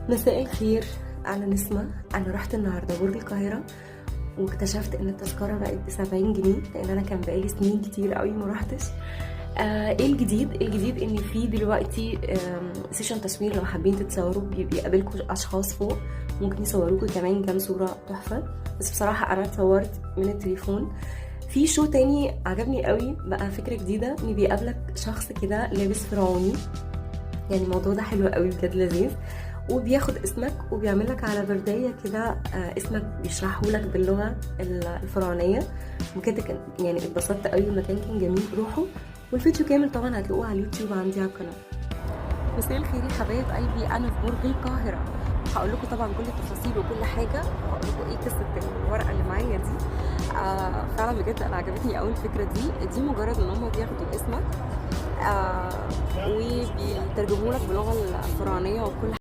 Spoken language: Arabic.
مساء الخير. انا نسمة. انا رحت النهارده برج القاهره واكتشفت ان التذكره بقت ب70 جنيه، لان انا كان بقالي سنين كتير قوي ما رحتش. ايه الجديد؟ الجديد ان في دلوقتي سيشن تصوير، لو حابين تتصوروا بيقابلكم اشخاص فوق ممكن يصوروكوا كمان كام صوره تحفه. بس بصراحه انا اتصورت من التليفون. في شو تاني عجبني قوي بقى، فكره جديده ان بيقابلك شخص كده لابس فرعوني. يعني الموضوع ده حلو قوي بجد، لذيذ. وبياخد اسمك وبيعمل لك على بردايه كده، اسمك بيشرحه لك باللغه الفرعونيه. وكده كان يعني اتبسطت قوي، المكان كان جميل، روحوا. والفيديو كامل طبعا هتلاقوه على اليوتيوب عندي على القناه. مساء الخير يا حبايب قلبي، انا في برج القاهره. هقول لكم طبعا كل التفاصيل وكل حاجه، وهقول لكم ايه قصه الورقه اللي معايا دي. فعلا بجد انا عجبتني قوي الفكره دي مجرد ان هم بياخدوا اسمك وبيترجموا لك باللغه الفرعونيه وكل